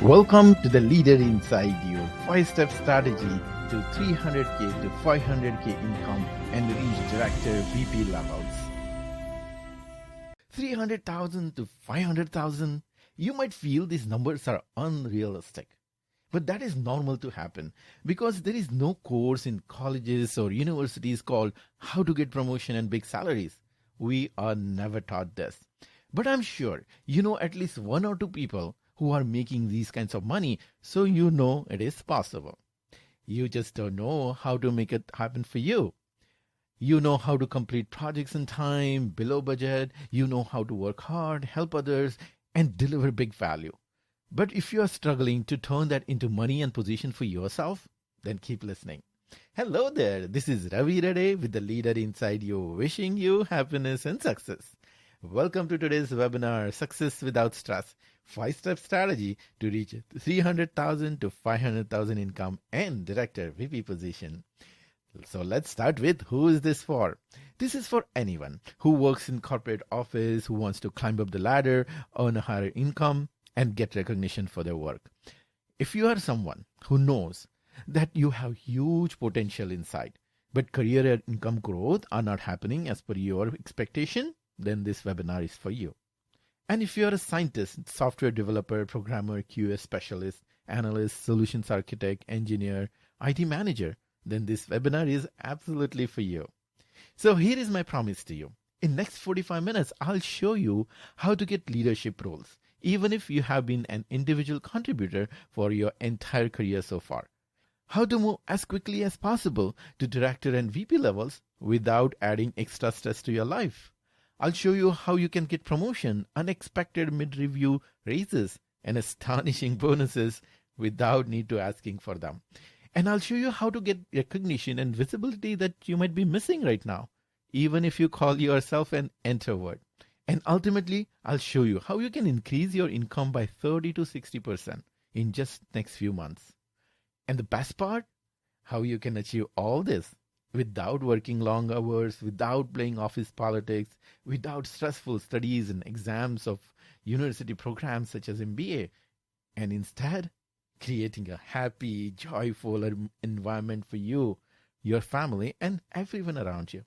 Welcome to the Leader Inside You 5-step strategy to 300k to 500k income and reach director VP levels. 300,000 to 500,000. You might feel these numbers are unrealistic. But that is normal to happen because there is no course in colleges or universities called How to Get Promotion and Big Salaries. We are never taught this. But I'm sure you know at least one or two people who are making these kinds of money, so you know it is possible. You just don't know how to make it happen for you. You know how to complete projects in time, below budget. You know how to work hard, help others, and deliver big value. But if you are struggling to turn that into money and position for yourself, then keep listening. Hello there, this is Ravi Rade with the Leader Inside You, wishing you happiness and success. Welcome to today's webinar, Success Without Stress, 5-step strategy to reach 300,000 to 500,000 income and director VP position. So let's start with who is this for? This is for anyone who works in corporate office, who wants to climb up the ladder, earn a higher income, and get recognition for their work. If you are someone who knows that you have huge potential inside, but career and income growth are not happening as per your expectation, then this webinar is for you. And if you are a scientist, software developer, programmer, QA specialist, analyst, solutions architect, engineer, IT manager, then this webinar is absolutely for you. So here is my promise to you. In next 45 minutes, I'll show you how to get leadership roles, even if you have been an individual contributor for your entire career so far. How to move as quickly as possible to director and VP levels without adding extra stress to your life. I'll show you how you can get promotion, unexpected mid-review raises, and astonishing bonuses without need to asking for them. And I'll show you how to get recognition and visibility that you might be missing right now, even if you call yourself an introvert. And ultimately, I'll show you how you can increase your income by 30 to 60% in just next few months. And the best part, how you can achieve all this without working long hours, without playing office politics, without stressful studies and exams of university programs such as MBA, and instead creating a happy, joyful environment for you, your family, and everyone around you.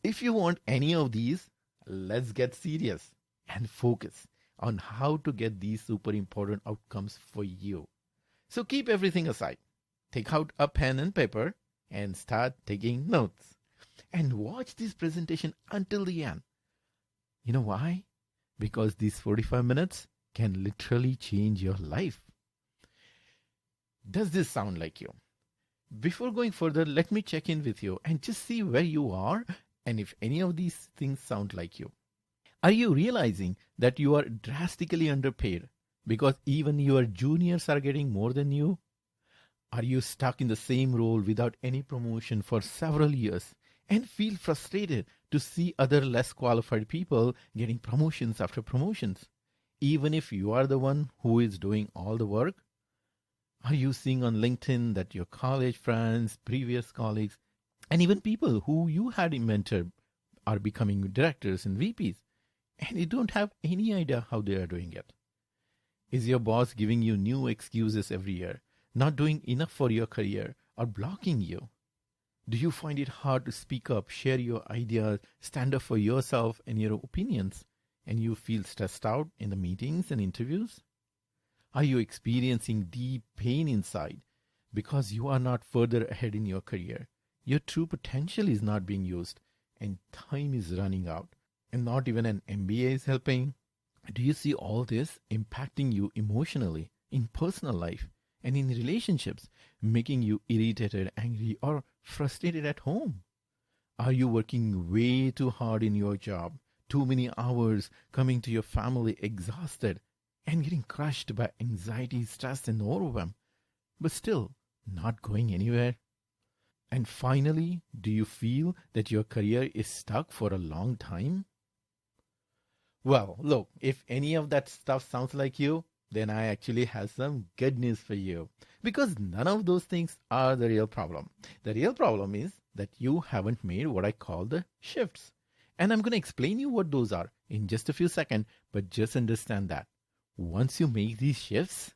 If you want any of these, let's get serious and focus on how to get these super important outcomes for you. So keep everything aside. Take out a pen and paper and start taking notes. And watch this presentation until the end. You know why? Because these 45 minutes can literally change your life. Does this sound like you? Before going further, let me check in with you and just see where you are and if any of these things sound like you. Are you realizing that you are drastically underpaid because even your juniors are getting more than you? Are you stuck in the same role without any promotion for several years and feel frustrated to see other less qualified people getting promotions after promotions, even if you are the one who is doing all the work? Are you seeing on LinkedIn that your college friends, previous colleagues, and even people who you had mentored are becoming directors and VPs, and you don't have any idea how they are doing it? Is your boss giving you new excuses every year, not doing enough for your career, or blocking you? Do you find it hard to speak up, share your ideas, stand up for yourself and your opinions, and you feel stressed out in the meetings and interviews? Are you experiencing deep pain inside because you are not further ahead in your career? Your true potential is not being used, and time is running out, and not even an MBA is helping? Do you see all this impacting you emotionally, in personal life, and in relationships, making you irritated, angry, or frustrated at home? Are you working way too hard in your job, too many hours, coming to your family exhausted, and getting crushed by anxiety, stress, and overwhelm, but still not going anywhere? And finally, do you feel that your career is stuck for a long time? Well, look, if any of that stuff sounds like you, then I actually have some good news for you. Because none of those things are the real problem. The real problem is that you haven't made what I call the shifts. And I'm going to explain you what those are in just a few seconds, but just understand that once you make these shifts,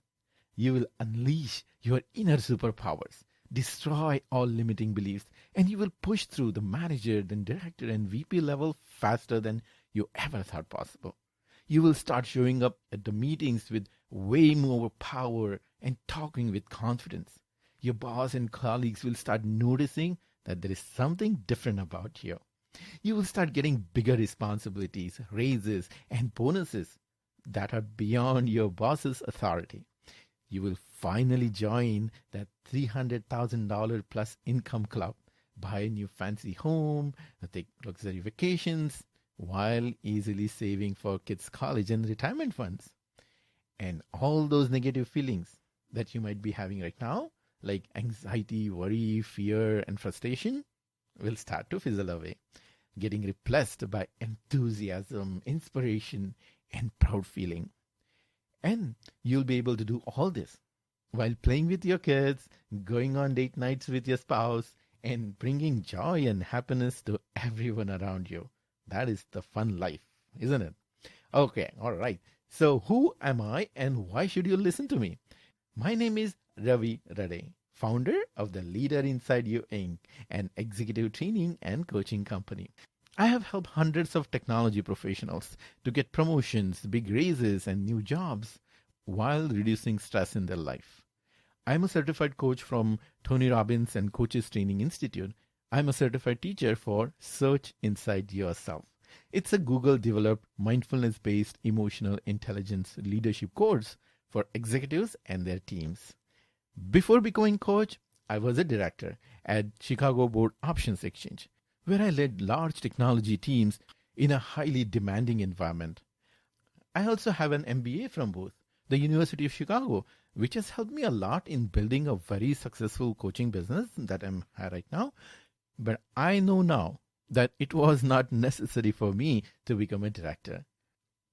You will unleash your inner superpowers, destroy all limiting beliefs, and you will push through the manager, then director, and VP level faster than you ever thought possible. You will start showing up at the meetings with way more power and talking with confidence. Your boss and colleagues will start noticing that there is something different about you. You will start getting bigger responsibilities, raises, and bonuses that are beyond your boss's authority. You will finally join that $300,000 plus income club, buy a new fancy home, take luxury vacations, while easily saving for kids' college and retirement funds. And all those negative feelings that you might be having right now, like anxiety, worry, fear, and frustration, will start to fizzle away, getting replaced by enthusiasm, inspiration, and proud feeling. And you'll be able to do all this while playing with your kids, going on date nights with your spouse, and bringing joy and happiness to everyone around you. That is the fun life, isn't it? Okay, all right. So, who am I and why should you listen to me? My name is Ravi Rade, founder of the Leader Inside You Inc., an executive training and coaching company. I have helped hundreds of technology professionals to get promotions, big raises, and new jobs while reducing stress in their life. I'm a certified coach from Tony Robbins and Coaches Training Institute. I'm a certified teacher for Search Inside Yourself. It's a Google-developed mindfulness-based emotional intelligence leadership course for executives and their teams. Before becoming coach, I was a director at Chicago Board Options Exchange, where I led large technology teams in a highly demanding environment. I also have an MBA from both the University of Chicago, which has helped me a lot in building a very successful coaching business that I'm at right now. But I know now that it was not necessary for me to become a director.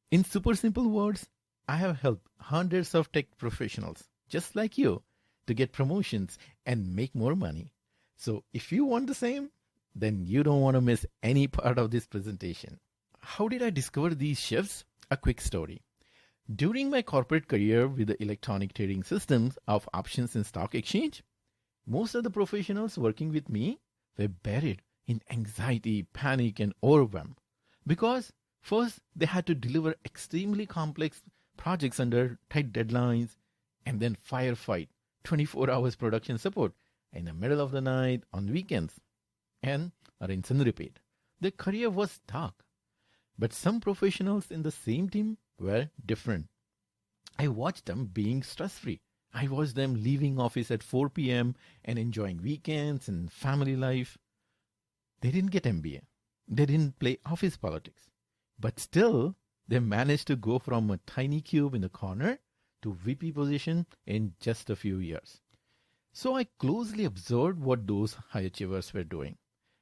In super simple words, I have helped hundreds of tech professionals, just like you, to get promotions and make more money. So if you want the same, then you don't want to miss any part of this presentation. How did I discover these shifts? A quick story. During my corporate career with the electronic trading systems of options and stock exchange, most of the professionals working with me were buried in anxiety, panic, and overwhelm because first they had to deliver extremely complex projects under tight deadlines and then firefight 24 hours production support in the middle of the night on weekends and rinse and repeat. Their career was dark. But some professionals in the same team were different. I watched them being stress-free. I watched them leaving office at 4 p.m. and enjoying weekends and family life. They didn't get MBA. They didn't play office politics. But still, they managed to go from a tiny cube in the corner to VP position in just a few years. So I closely observed what those high achievers were doing.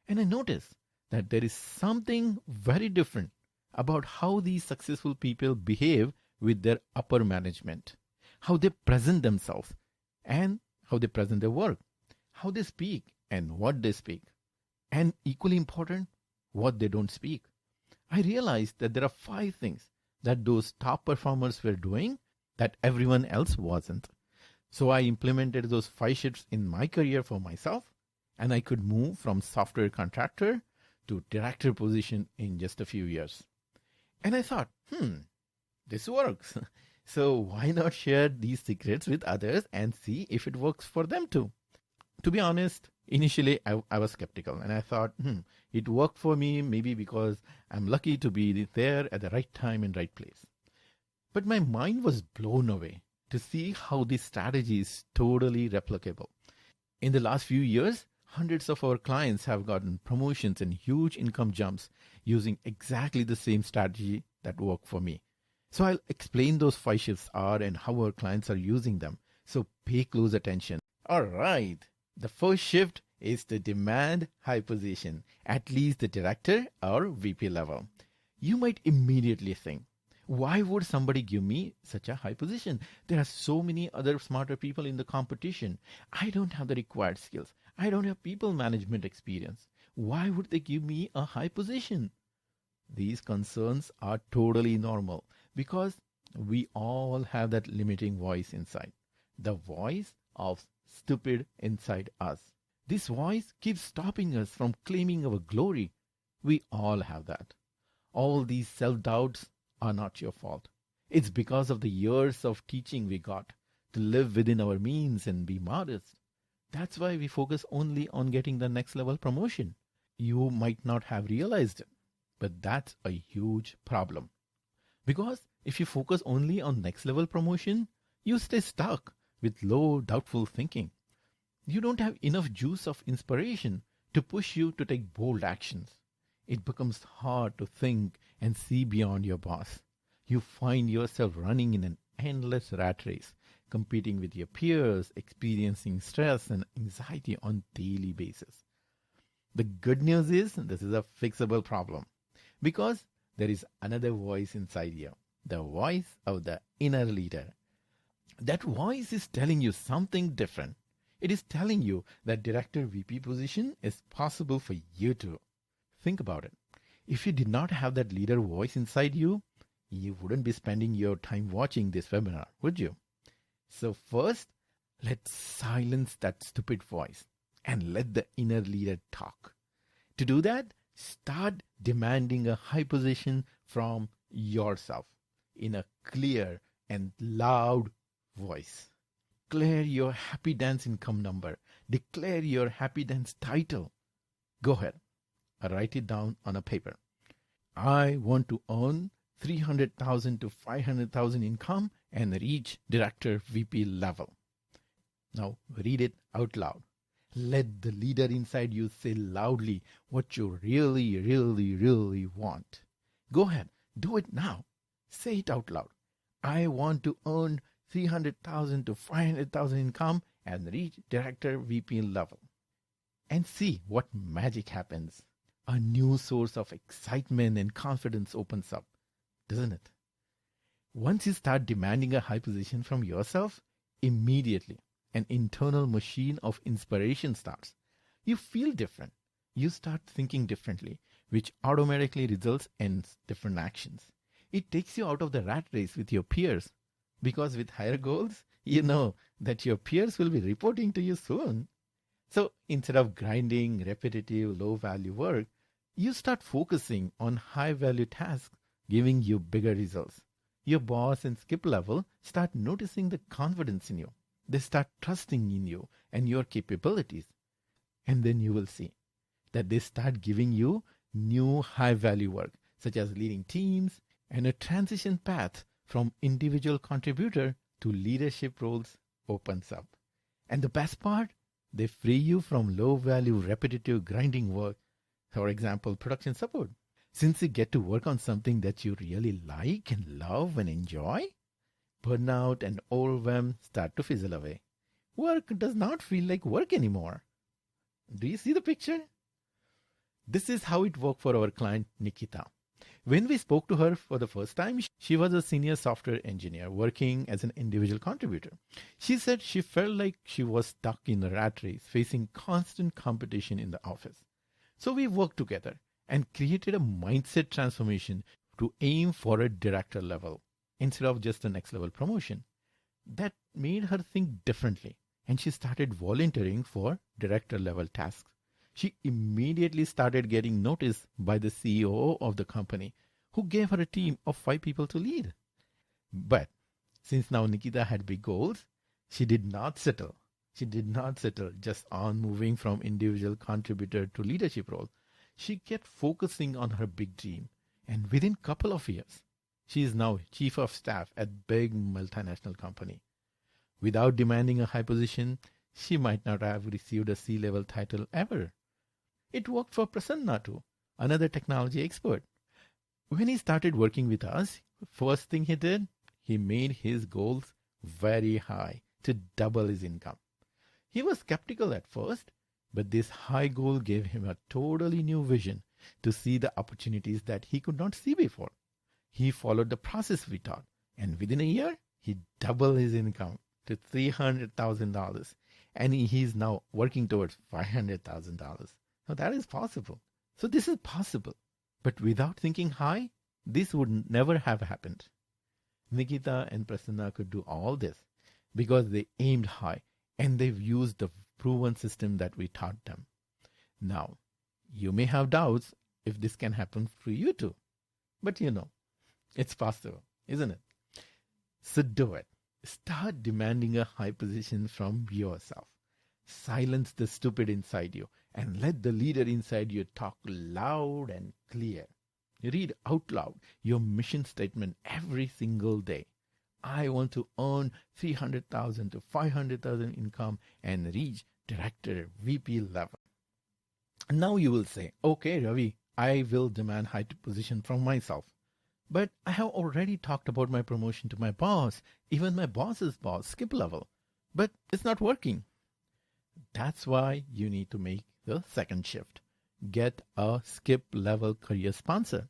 And I noticed that there is something very different about how these successful people behave with their upper management, how they present themselves, and how they present their work, how they speak and what they speak, and equally important, what they don't speak. I realized that there are 5 things that those top performers were doing that everyone else wasn't. So I implemented those 5 shifts in my career for myself, and I could move from software contractor to director position in just a few years. And I thought, this works. So why not share these secrets with others and see if it works for them too? To be honest, initially I was skeptical and I thought, it worked for me maybe because I'm lucky to be there at the right time and right place. But my mind was blown away to see how this strategy is totally replicable. In the last few years, hundreds of our clients have gotten promotions and huge income jumps using exactly the same strategy that worked for me. So I'll explain those 5 shifts are and how our clients are using them. So pay close attention. All right. The first shift is to demand high position, at least the director or VP level. You might immediately think, why would somebody give me such a high position? There are so many other smarter people in the competition. I don't have the required skills. I don't have people management experience. Why would they give me a high position? These concerns are totally normal because we all have that limiting voice inside. The voice of stupid inside us. This voice keeps stopping us from claiming our glory. We all have that. All these self doubts are not your fault. It's because of the years of teaching we got to live within our means and be modest. That's why we focus only on getting the next level promotion. You might not have realized it, but that's a huge problem. Because if you focus only on next level promotion, you stay stuck with low, doubtful thinking. You don't have enough juice of inspiration to push you to take bold actions. It becomes hard to think and see beyond your boss. You find yourself running in an endless rat race, competing with your peers, experiencing stress and anxiety on daily basis. The good news is this is a fixable problem because there is another voice inside you, the voice of the inner leader. That voice is telling you something different. It is telling you that director VP position is possible for you too. Think about it. If you did not have that leader voice inside you, you wouldn't be spending your time watching this webinar, would you? So first, let's silence that stupid voice and let the inner leader talk. To do that, start demanding a high position from yourself in a clear and loud voice. Declare your happy dance income number. Declare your happy dance title. Go ahead. Write it down on a paper. I want to earn 300,000 to 500,000 income and reach director VP level. Now read it out loud. Let the leader inside you say loudly what you really, really, really want. Go ahead. Do it now. Say it out loud. I want to earn 300,000 to 500,000 income and reach director VP level. And see what magic happens. A new source of excitement and confidence opens up, doesn't it? Once you start demanding a high position from yourself, immediately an internal machine of inspiration starts. You feel different. You start thinking differently, which automatically results in different actions. It takes you out of the rat race with your peers. Because with higher goals, you know that your peers will be reporting to you soon. So instead of grinding repetitive, low-value work, you start focusing on high-value tasks, giving you bigger results. Your boss and skip level start noticing the confidence in you. They start trusting in you and your capabilities. And then you will see that they start giving you new high-value work, such as leading teams and a transition path from individual contributor to leadership roles opens up. And the best part, they free you from low-value repetitive grinding work, for example, production support. Since you get to work on something that you really like and love and enjoy, burnout and overwhelm start to fizzle away. Work does not feel like work anymore. Do you see the picture? This is how it worked for our client Nikita. When we spoke to her for the first time, she was a senior software engineer working as an individual contributor. She said she felt like she was stuck in a rat race, facing constant competition in the office. So we worked together and created a mindset transformation to aim for a director level instead of just a next level promotion. That made her think differently, and she started volunteering for director level tasks. She immediately started getting noticed by the CEO of the company, who gave her a team of 5 people to lead. But since now Nikita had big goals, she did not settle. She did not settle just on moving from individual contributor to leadership role. She kept focusing on her big dream. And within a couple of years, she is now chief of staff at big multinational company. Without demanding a high position, she might not have received a C-level title ever. It worked for Prasanna too, another technology expert. When he started working with us, first thing he did, he made his goals very high to double his income. He was skeptical at first, but this high goal gave him a totally new vision to see the opportunities that he could not see before. He followed the process we taught, and within a year, he doubled his income to $300,000, and he is now working towards $500,000. Now that is possible. So this is possible. But without thinking high, this would never have happened. Nikita and Prasanna could do all this because they aimed high and they've used the proven system that we taught them. Now, you may have doubts if this can happen for you too, but it's possible, isn't it? So do it. Start demanding a high position from yourself. Silence the stupid inside you and let the leader inside you talk loud and clear. Read out loud your mission statement every single day. I want to earn 300,000 to 500,000 income and reach director, VP level. Now you will say, okay, Ravi, I will demand high position from myself. But I have already talked about my promotion to my boss, even my boss's boss, skip level. But it's not working. That's why you need to make the second shift. Get a skip level career sponsor.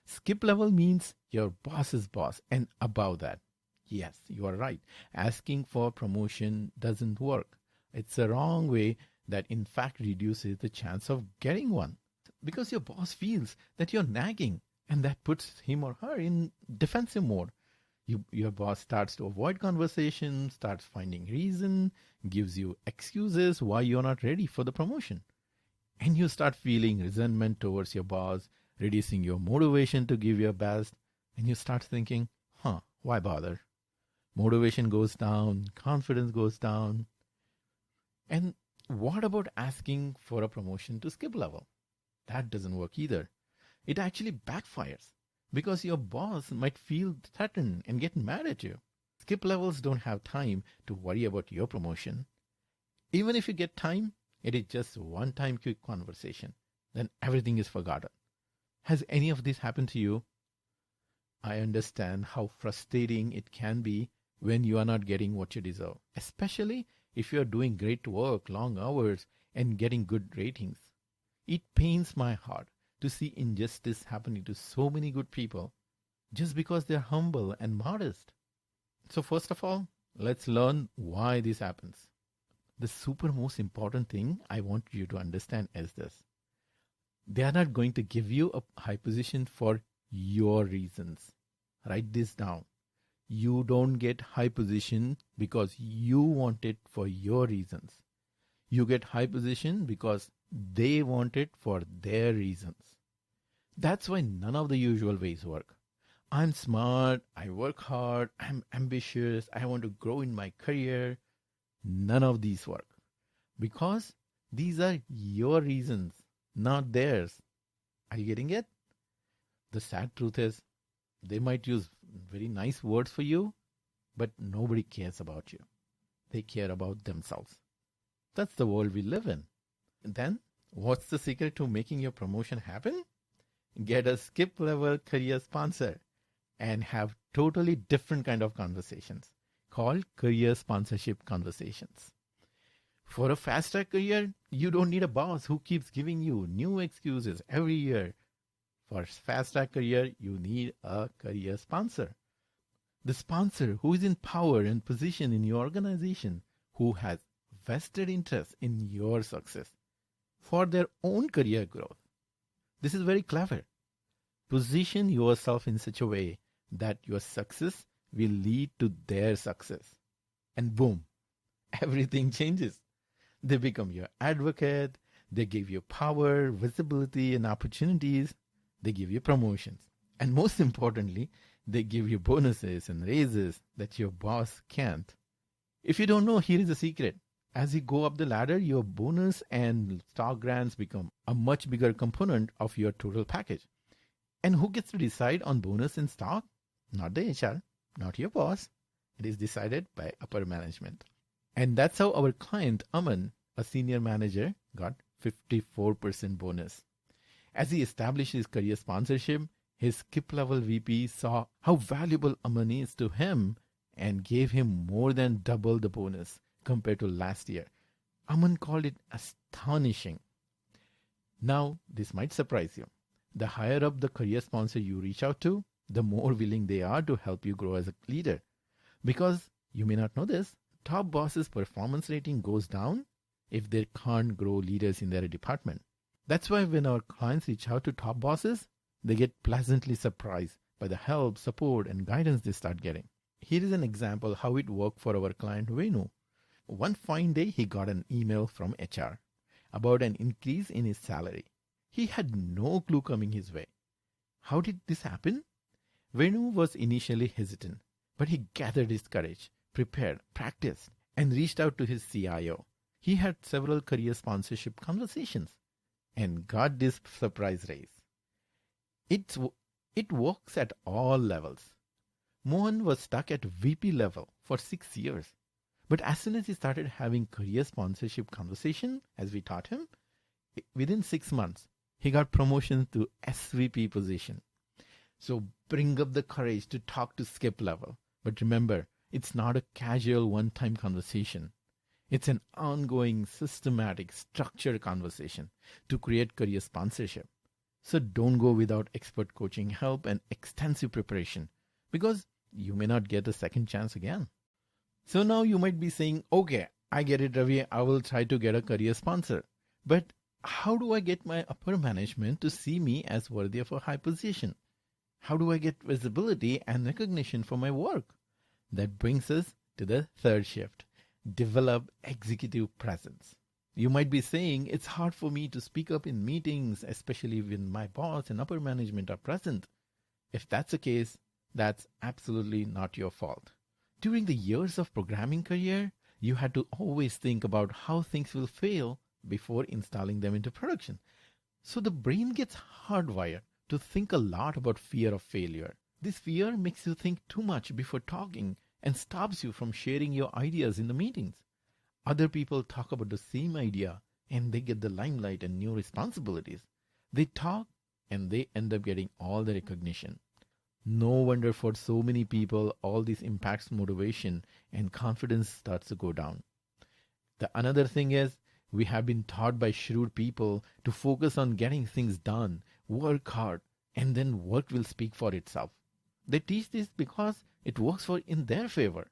Skip level means your boss's boss and above that. Yes, you are right. Asking for promotion doesn't work. It's a wrong way that in fact reduces the chance of getting one. Because your boss feels that you're nagging and that puts him or her in defensive mode. Your boss starts to avoid conversation, starts finding reason, gives you excuses why you're not ready for the promotion. And you start feeling resentment towards your boss, reducing your motivation to give your best. And you start thinking, why bother? Motivation goes down, confidence goes down. And what about asking for a promotion to skip level? That doesn't work either. It actually backfires because your boss might feel threatened and get mad at you. Skip levels don't have time to worry about your promotion. Even if you get time, it is just one-time quick conversation. Then everything is forgotten. Has any of this happened to you? I understand how frustrating it can be when you are not getting what you deserve, especially if you are doing great work, long hours, and getting good ratings. It pains my heart to see injustice happening to so many good people just because they're humble and modest. So first of all, let's learn why this happens. The super most important thing I want you to understand is this. They are not going to give you a high position for your reasons. Write this down. You don't get high position because you want it for your reasons. You get high position because they want it for their reasons. That's why none of the usual ways work. I'm smart, I work hard, I'm ambitious, I want to grow in my career. None of these work. Because these are your reasons, not theirs. Are you getting it? The sad truth is, they might use very nice words for you, but nobody cares about you. They care about themselves. That's the world we live in. And then, what's the secret to making your promotion happen? Get a skip level career sponsor and have totally different kind of conversations called career sponsorship conversations. For a fast track career, you don't need a boss who keeps giving you new excuses every year. For fast track career, you need a career sponsor. The sponsor who is in power and position in your organization, who has vested interest in your success for their own career growth. This is very clever. Position yourself in such a way that your success will lead to their success. And boom, everything changes. They become your advocate. They give you power, visibility, and opportunities. They give you promotions. And most importantly, they give you bonuses and raises that your boss can't. If you don't know, here is a secret. As you go up the ladder, your bonus and stock grants become a much bigger component of your total package. And who gets to decide on bonus and stock? Not the HR, not your boss. It is decided by upper management. And that's how our client, Aman, a senior manager, got 54% bonus. As he established his career sponsorship, his skip level VP saw how valuable Aman is to him and gave him more than double the bonus compared to last year. Aman called it astonishing. Now, this might surprise you. The higher up the career sponsor you reach out to, the more willing they are to help you grow as a leader. Because, you may not know this, top bosses' performance rating goes down if they can't grow leaders in their department. That's why when our clients reach out to top bosses, they get pleasantly surprised by the help, support, and guidance they start getting. Here is an example how it worked for our client Venu. One fine day, he got an email from HR about an increase in his salary. He had no clue coming his way. How did this happen? Venu was initially hesitant, but he gathered his courage, prepared, practiced, and reached out to his CIO. He had several career sponsorship conversations and got this surprise raise. It works at all levels. Mohan was stuck at VP level for 6 years. But as soon as he started having career sponsorship conversation, as we taught him, within 6 months, he got promotion to SVP position. So bring up the courage to talk to skip level. But remember, it's not a casual one-time conversation. It's an ongoing, systematic, structured conversation to create career sponsorship. So don't go without expert coaching help and extensive preparation, because you may not get a second chance again. So now you might be saying, okay, I get it, Ravi, I will try to get a career sponsor. But how do I get my upper management to see me as worthy of a high position? How do I get visibility and recognition for my work? That brings us to the third shift. Develop executive presence. You might be saying, it's hard for me to speak up in meetings, especially when my boss and upper management are present. If that's the case, that's absolutely not your fault. During the years of programming career, you had to always think about how things will fail before installing them into production. So the brain gets hardwired to think a lot about fear of failure. This fear makes you think too much before talking and stops you from sharing your ideas in the meetings. Other people talk about the same idea and they get the limelight and new responsibilities. They talk and they end up getting all the recognition. No wonder for so many people, all this impacts motivation and confidence starts to go down. The another thing is, we have been taught by shrewd people to focus on getting things done, work hard, and then work will speak for itself. They teach this because it works in their favor.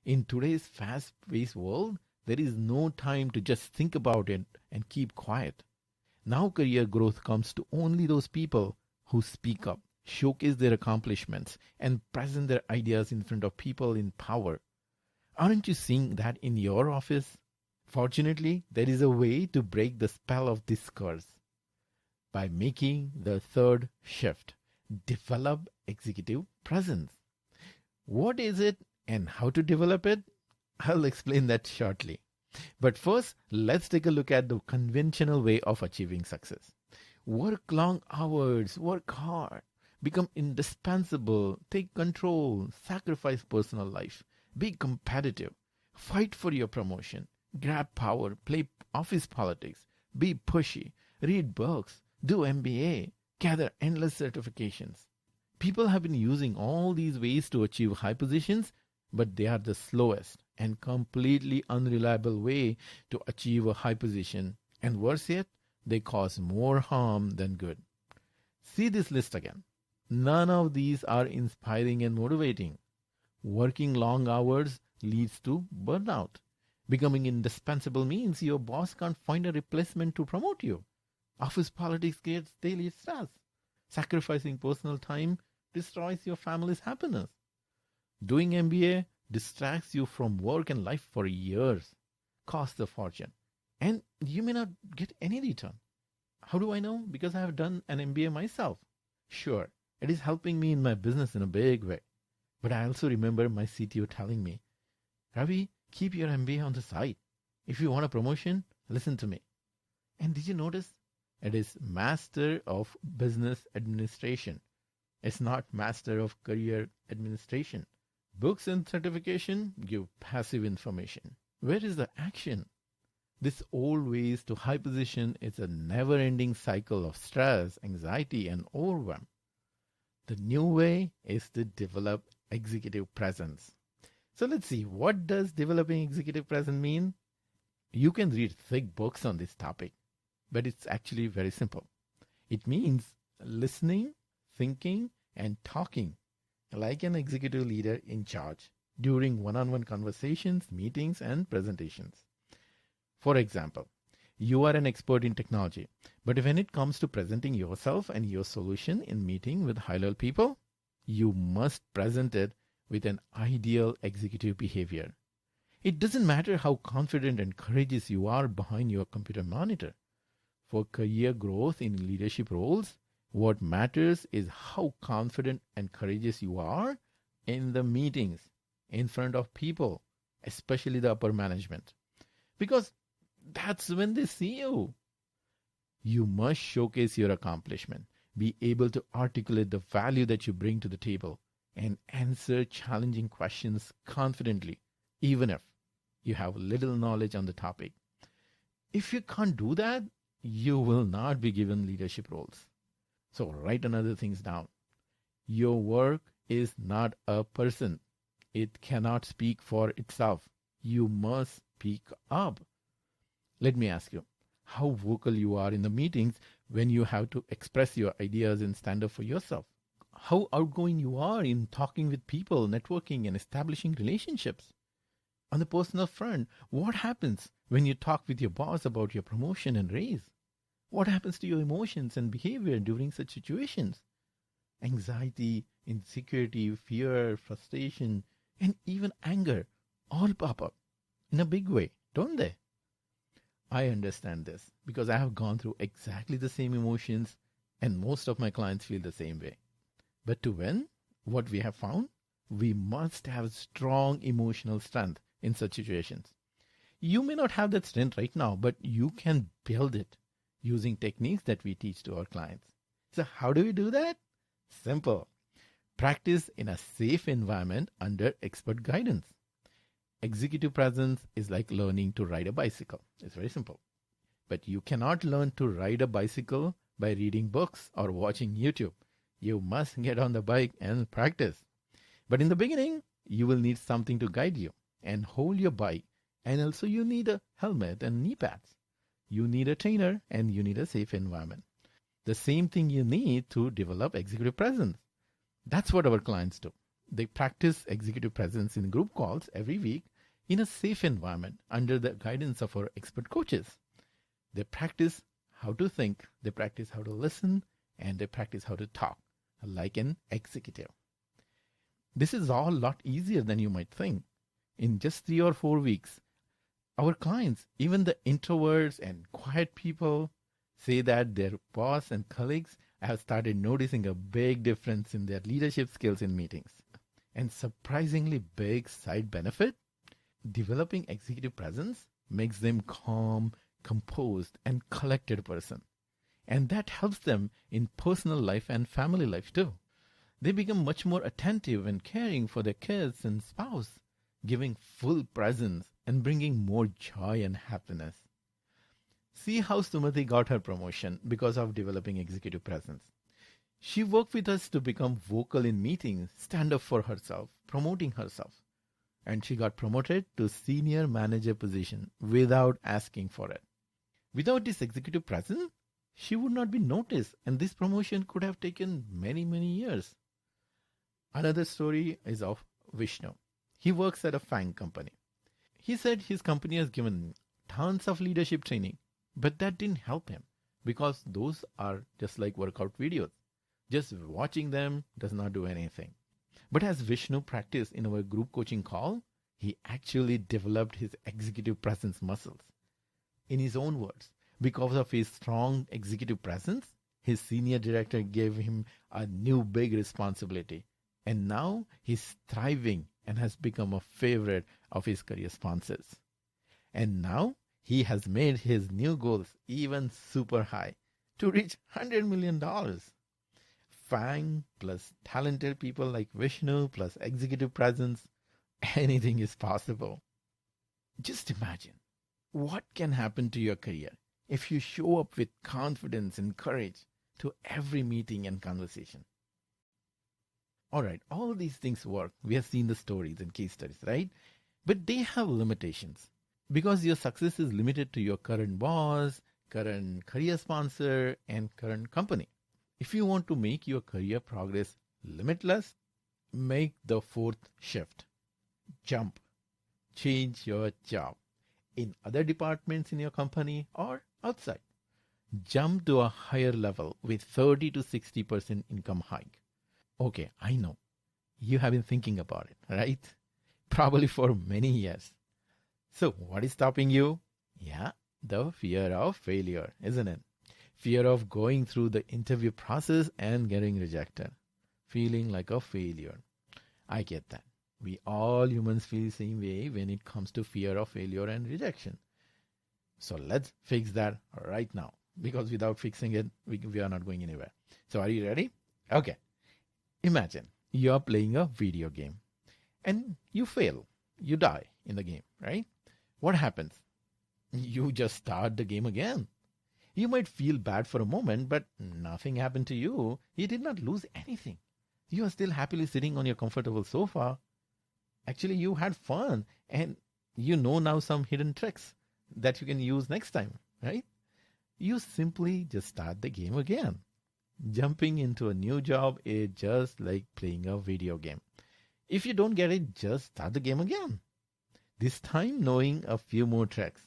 In today's fast-paced world, there is no time to just think about it and keep quiet. Now career growth comes to only those people who speak up, showcase their accomplishments, and present their ideas in front of people in power. Aren't you seeing that in your office? Fortunately, there is a way to break the spell of this curse by making the third shift. Develop executive presence. What is it and how to develop it? I'll explain that shortly. But first, let's take a look at the conventional way of achieving success. Work long hours, work hard, become indispensable, take control, sacrifice personal life, be competitive, fight for your promotion, grab power, play office politics, be pushy, read books, do MBA, gather endless certifications. People have been using all these ways to achieve high positions, but they are the slowest and completely unreliable way to achieve a high position. And worse yet, they cause more harm than good. See this list again. None of these are inspiring and motivating. Working long hours leads to burnout. Becoming indispensable means your boss can't find a replacement to promote you. Office politics creates daily stress. Sacrificing personal time destroys your family's happiness. Doing MBA distracts you from work and life for years, costs a fortune, and you may not get any return. How do I know? Because I have done an MBA myself. Sure, it is helping me in my business in a big way. But I also remember my CTO telling me, Ravi, keep your MBA on the side. If you want a promotion, listen to me. And did you notice? It is Master of Business Administration. It's not Master of Career Administration. Books and certification give passive information. Where is the action? This old ways to high position is a never-ending cycle of stress, anxiety, and overwhelm. The new way is to develop executive presence. So let's see, what does developing executive presence mean? You can read thick books on this topic, but it's actually very simple. It means listening, thinking, and talking like an executive leader in charge during one-on-one conversations, meetings, and presentations. For example, you are an expert in technology, but when it comes to presenting yourself and your solution in meeting with high-level people, you must present it with an ideal executive behavior. It doesn't matter how confident and courageous you are behind your computer monitor. For career growth in leadership roles, what matters is how confident and courageous you are in the meetings, in front of people, especially the upper management. Because that's when they see you. You must showcase your accomplishment, be able to articulate the value that you bring to the table, and answer challenging questions confidently, even if you have little knowledge on the topic. If you can't do that, you will not be given leadership roles. So write another things down. Your work is not a person. It cannot speak for itself. You must speak up. Let me ask you, how vocal you are in the meetings when you have to express your ideas and stand up for yourself. How outgoing you are in talking with people, networking, and establishing relationships. On the personal front, what happens when you talk with your boss about your promotion and raise? What happens to your emotions and behavior during such situations? Anxiety, insecurity, fear, frustration, and even anger all pop up in a big way, don't they? I understand this because I have gone through exactly the same emotions, and most of my clients feel the same way. But to win, what we have found, we must have strong emotional strength in such situations. You may not have that strength right now, but you can build it using techniques that we teach to our clients. So how do we do that? Simple. Practice in a safe environment under expert guidance. Executive presence is like learning to ride a bicycle. It's very simple. But you cannot learn to ride a bicycle by reading books or watching YouTube. You must get on the bike and practice. But in the beginning, you will need something to guide you and hold your bike. And also you need a helmet and knee pads. You need a trainer and you need a safe environment. The same thing you need to develop executive presence. That's what our clients do. They practice executive presence in group calls every week in a safe environment under the guidance of our expert coaches. They practice how to think, they practice how to listen, and they practice how to talk like an executive. This is all a lot easier than you might think. In just 3 or 4 weeks, our clients, even the introverts and quiet people, say that their boss and colleagues have started noticing a big difference in their leadership skills in meetings. And surprisingly big side benefit, developing executive presence makes them calm, composed, and collected person. And that helps them in personal life and family life too. They become much more attentive and caring for their kids and spouse, giving full presence and bringing more joy and happiness. See how Sumati got her promotion because of developing executive presence. She worked with us to become vocal in meetings, stand up for herself, promoting herself. And she got promoted to senior manager position without asking for it. Without this executive presence, she would not be noticed, and this promotion could have taken many, many years. Another story is of Vishnu. He works at a FANG company. He said his company has given tons of leadership training, but that didn't help him because those are just like workout videos. Just watching them does not do anything. But as Vishnu practiced in our group coaching call, he actually developed his executive presence muscles. In his own words, because of his strong executive presence, his senior director gave him a new big responsibility. And now he's thriving and has become a favorite of his career sponsors. And now he has made his new goals even super high to reach $100 million. FANG plus talented people like Vishnu plus executive presence, anything is possible. Just imagine what can happen to your career if you show up with confidence and courage to every meeting and conversation. All right, all these things work. We have seen the stories and case studies, right? But they have limitations because your success is limited to your current boss, current career sponsor, and current company. If you want to make your career progress limitless, make the fourth shift. Jump. Change your job in other departments in your company or outside. Jump to a higher level with 30 to 60% income hike. Okay, I know. You have been thinking about it, right? Probably for many years. So, what is stopping you? Yeah, the fear of failure, isn't it? Fear of going through the interview process and getting rejected, feeling like a failure. I get that. We all humans feel the same way when it comes to fear of failure and rejection. So let's fix that right now because without fixing it, we are not going anywhere. So are you ready? Okay. Imagine you are playing a video game and you fail. You die in the game, right? What happens? You just start the game again. You might feel bad for a moment, but nothing happened to you. You did not lose anything. You are still happily sitting on your comfortable sofa. Actually, you had fun and you know now some hidden tricks that you can use next time, right? You simply just start the game again. Jumping into a new job is just like playing a video game. If you don't get it, just start the game again. This time knowing a few more tricks.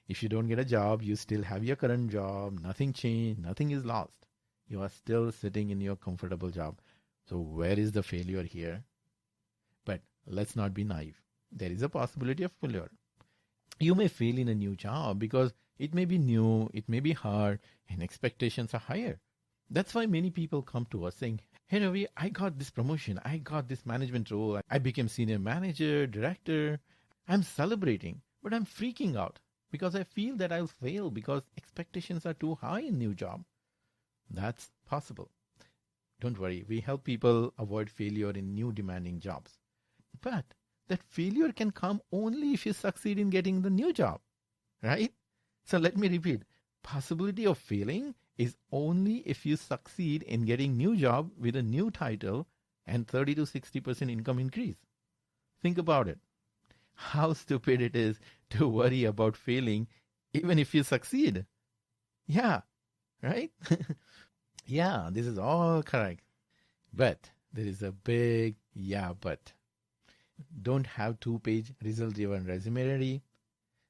If you don't get a job, you still have your current job. Nothing changed. Nothing is lost. You are still sitting in your comfortable job. So where is the failure here? But let's not be naive. There is a possibility of failure. You may fail in a new job because it may be new, it may be hard, and expectations are higher. That's why many people come to us saying, hey Ravi, I got this promotion, I got this management role, I became senior manager, director. I'm celebrating, but I'm freaking out because I feel that I'll fail because expectations are too high in new job. That's possible. Don't worry, we help people avoid failure in new demanding jobs. But that failure can come only if you succeed in getting the new job, right? So let me repeat. Possibility of failing is only if you succeed in getting new job with a new title and 30 to 60% income increase. Think about it. How stupid it is to worry about failing even if you succeed. Yeah, right? Yeah, this is all correct. But there is a big yeah, but. Don't have two-page result-driven resume ready.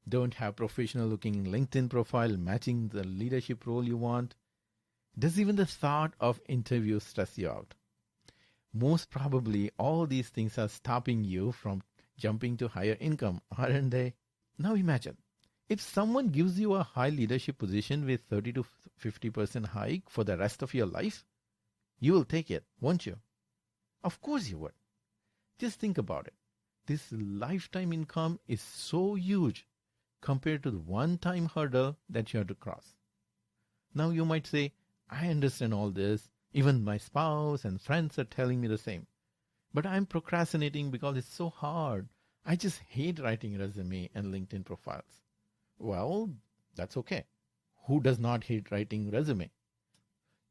Don't have professional-looking LinkedIn profile matching the leadership role you want. Does even the thought of interview stress you out? Most probably, all these things are stopping you from jumping to higher income, aren't they? Now imagine, if someone gives you a high leadership position with 30 to 50% hike for the rest of your life, you will take it, won't you? Of course you would. Just think about it. This lifetime income is so huge compared to the one-time hurdle that you have to cross. Now you might say, I understand all this. Even my spouse and friends are telling me the same. But I'm procrastinating because it's so hard. I just hate writing resume and LinkedIn profiles. Well, that's okay. Who does not hate writing resume?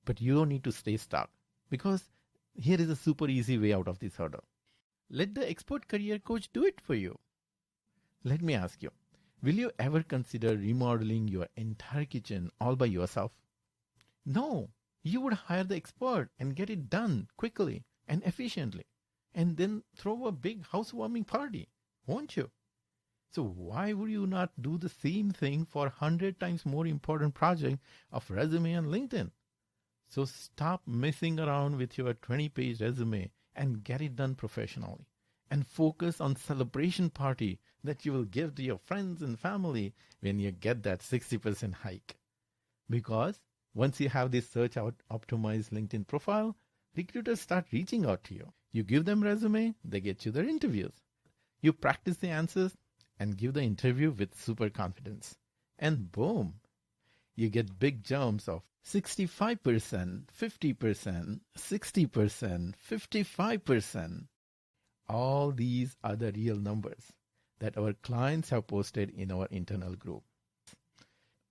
But you don't need to stay stuck because here is a super easy way out of this hurdle. Let the expert career coach do it for you. Let me ask you, will you ever consider remodeling your entire kitchen all by yourself? No, you would hire the expert and get it done quickly and efficiently, and then throw a big housewarming party, won't you? So why would you not do the same thing for 100 times more important project of resume and LinkedIn? So stop messing around with your 20-page resume and get it done professionally. And focus on celebration party that you will give to your friends and family when you get that 60% hike. Because once you have this search out optimized LinkedIn profile, recruiters start reaching out to you. You give them resume, they get you their interviews. You practice the answers and give the interview with super confidence. And boom, you get big jumps of 65%, 50%, 60%, 55%. All these are the real numbers that our clients have posted in our internal group.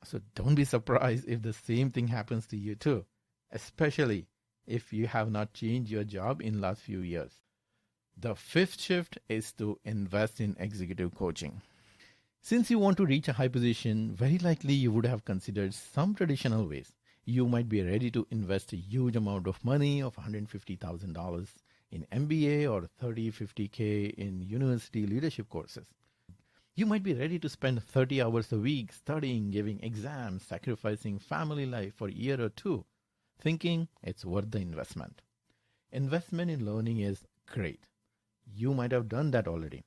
So don't be surprised if the same thing happens to you too, especially if you have not changed your job in last few years. The fifth shift is to invest in executive coaching. Since you want to reach a high position, very likely you would have considered some traditional ways. You might be ready to invest a huge amount of money of $150,000 in MBA or 30, 50K in university leadership courses. You might be ready to spend 30 hours a week studying, giving exams, sacrificing family life for a year or two, thinking it's worth the investment. Investment in learning is Great. You might have done that already.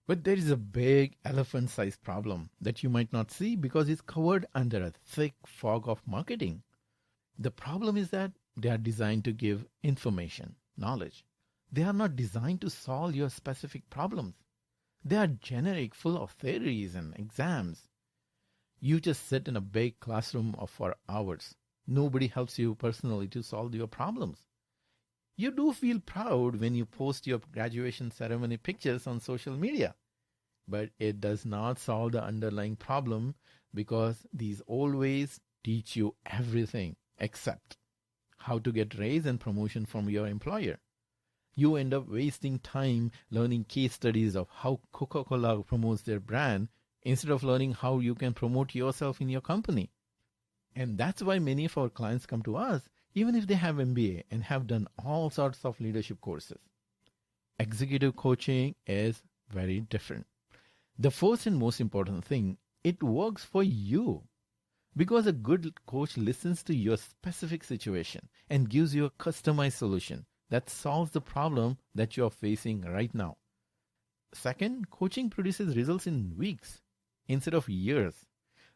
But there is a big elephant sized problem that you might not see because it's covered under a thick fog of marketing. The problem is that they are designed to give information, knowledge. They are not designed to solve your specific problems. They are generic, full of theories and exams. You just sit in a big classroom for hours. Nobody helps you personally to solve your problems. You do feel proud when you post your graduation ceremony pictures on social media. But it does not solve the underlying problem because these always teach you everything except how to get raise and promotion from your employer. You end up wasting time learning case studies of how Coca-Cola promotes their brand instead of learning how you can promote yourself in your company. And that's why many of our clients come to us, even if they have MBA and have done all sorts of leadership courses. Executive coaching is very different. The first and most important thing, it works for you. Because a good coach listens to your specific situation and gives you a customized solution that solves the problem that you are facing right now. Second, coaching produces results in weeks instead of years.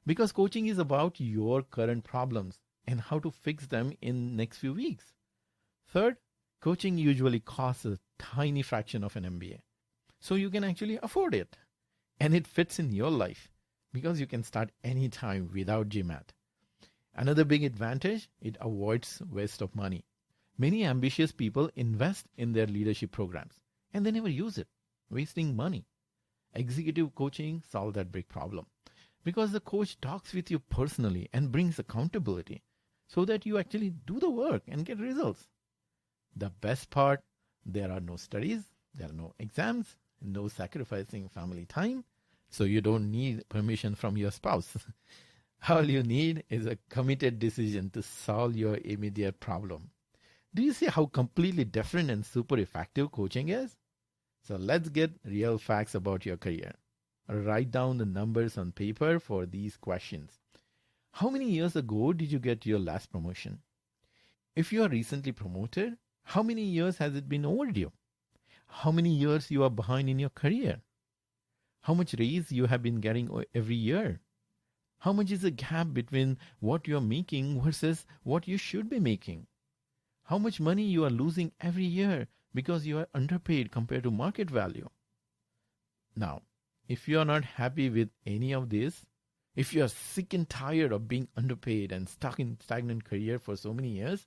Because coaching is about your current problems and how to fix them in next few weeks. Third, coaching usually costs a tiny fraction of an MBA. So you can actually afford it. And it fits in your life because you can start anytime without GMAT. Another big advantage, it avoids waste of money. Many ambitious people invest in their leadership programs and they never use it, wasting money. Executive coaching solves that big problem because the coach talks with you personally and brings accountability so that you actually do the work and get results. The best part, there are no studies, there are no exams, no sacrificing family time, so you don't need permission from your spouse. All you need is a committed decision to solve your immediate problem. Do you see how completely different and super effective coaching is? So let's get real facts about your career. Write down the numbers on paper for these questions. How many years ago did you get your last promotion? If you are recently promoted, how many years has it been overdue? How many years you are behind in your career? How much raise you have been getting every year? How much is the gap between what you are making versus what you should be making? How much money you are losing every year because you are underpaid compared to market value? Now, if you are not happy with any of this, if you are sick and tired of being underpaid and stuck in stagnant career for so many years,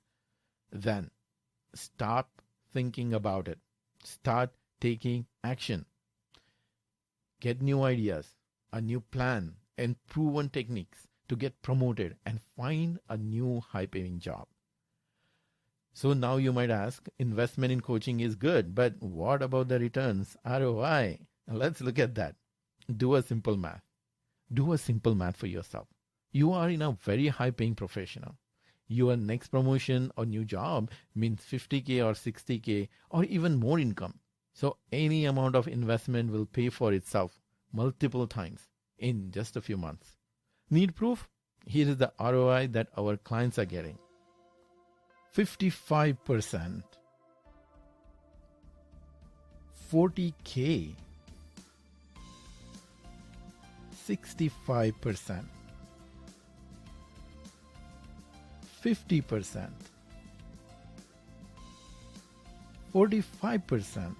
then stop thinking about it. Start taking action. Get new ideas, a new plan, and proven techniques to get promoted and find a new high-paying job. So now you might ask, investment in coaching is good, but what about the returns, ROI? Let's look at that. Do a simple math. Do a simple math for yourself. You are in a very high-paying professional. Your next promotion or new job means 50K or 60K or even more income. So any amount of investment will pay for itself multiple times in just a few months. Need proof? Here is the ROI that our clients are getting. 55%, 40K, 65%, 50%, 45%,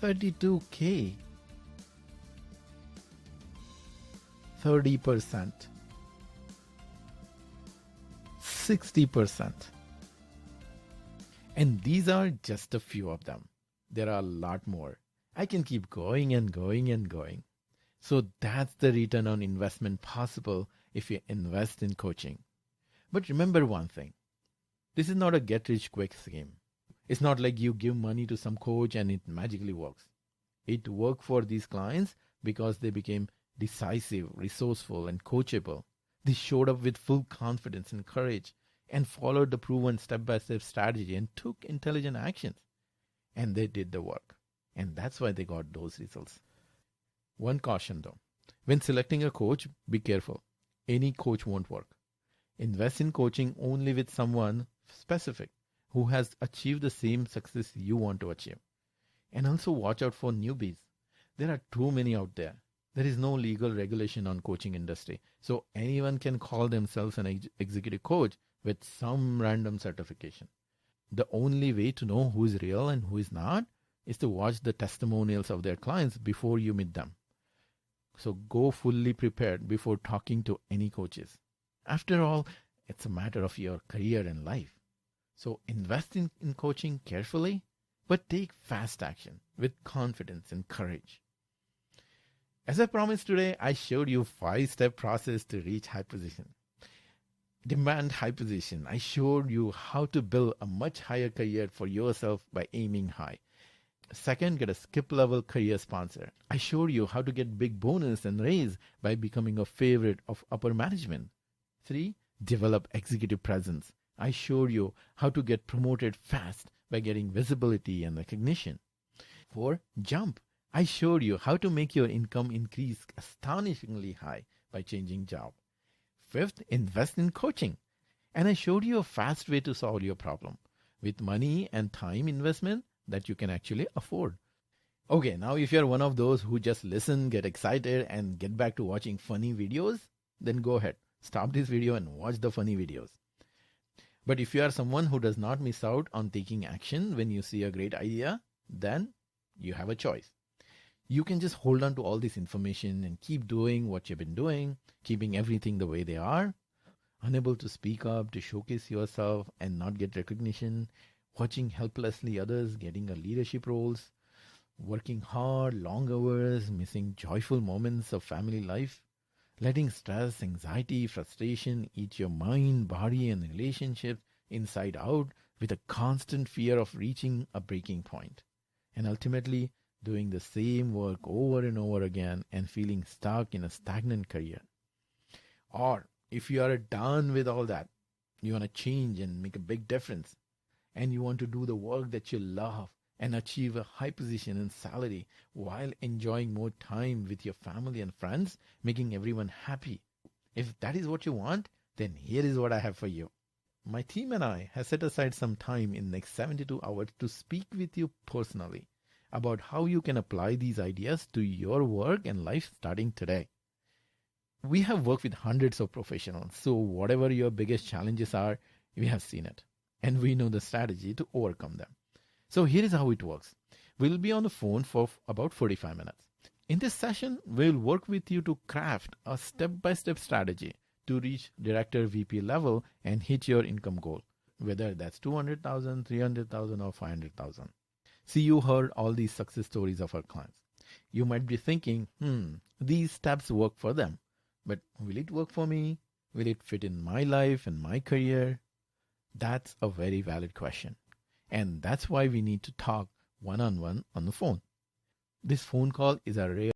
32K, 30%, 60%. And these are just a few of them. There are a lot more. I can keep going and going and going. So that's the return on investment possible if you invest in coaching. But remember one thing. This is not a get-rich-quick scheme. It's not like you give money to some coach and it magically works. It worked for these clients because they became decisive, resourceful, and coachable. They showed up with full confidence and courage and followed the proven step-by-step strategy and took intelligent actions. And they did the work. And that's why they got those results. One caution though. When selecting a coach, be careful. Any coach won't work. Invest in coaching only with someone specific who has achieved the same success you want to achieve. And also watch out for newbies. There are too many out there. There is no legal regulation on coaching industry. So anyone can call themselves an executive coach with some random certification. The only way to know who is real and who is not is to watch the testimonials of their clients before you meet them. So go fully prepared before talking to any coaches. After all, it's a matter of your career and life. So invest in coaching carefully, but take fast action with confidence and courage. As I promised today, I showed you 5-step process to reach high position. Demand high position. I showed you how to build a much higher career for yourself by aiming high. Second, get a skip level career sponsor. I showed you how to get big bonus and raise by becoming a favorite of upper management. 3, develop executive presence. I showed you how to get promoted fast by getting visibility and recognition. 4, jump. I showed you how to make your income increase astonishingly high by changing job. 5th, invest in coaching. And I showed you a fast way to solve your problem with money and time investment that you can actually afford. Okay, now if you're one of those who just listen, get excited, and get back to watching funny videos, then go ahead. Stop this video and watch the funny videos. But if you are someone who does not miss out on taking action when you see a great idea, then you have a choice. You can just hold on to all this information and keep doing what you've been doing, keeping everything the way they are, unable to speak up, to showcase yourself and not get recognition, watching helplessly others getting a leadership roles, working hard, long hours, missing joyful moments of family life, letting stress, anxiety, frustration eat your mind, body, and relationships inside out with a constant fear of reaching a breaking point, and ultimately doing the same work over and over again and feeling stuck in a stagnant career. Or if you are done with all that, you want to change and make a big difference, and you want to do the work that you love and achieve a high position and salary while enjoying more time with your family and friends, making everyone happy. If that is what you want, then here is what I have for you. My team and I have set aside some time in the next 72 hours to speak with you personally about how you can apply these ideas to your work and life starting today. We have worked with hundreds of professionals, so whatever your biggest challenges are, we have seen it, and we know the strategy to overcome them. So here is how it works. We'll be on the phone for about 45 minutes. In this session, we'll work with you to craft a step-by-step strategy to reach director VP level and hit your income goal, whether that's 200,000, 300,000 or 500,000. See, you heard all these success stories of our clients. You might be thinking, these steps work for them, but will it work for me? Will it fit in my life and my career? That's a very valid question. And that's why we need to talk one-on-one on the phone. This phone call is a rare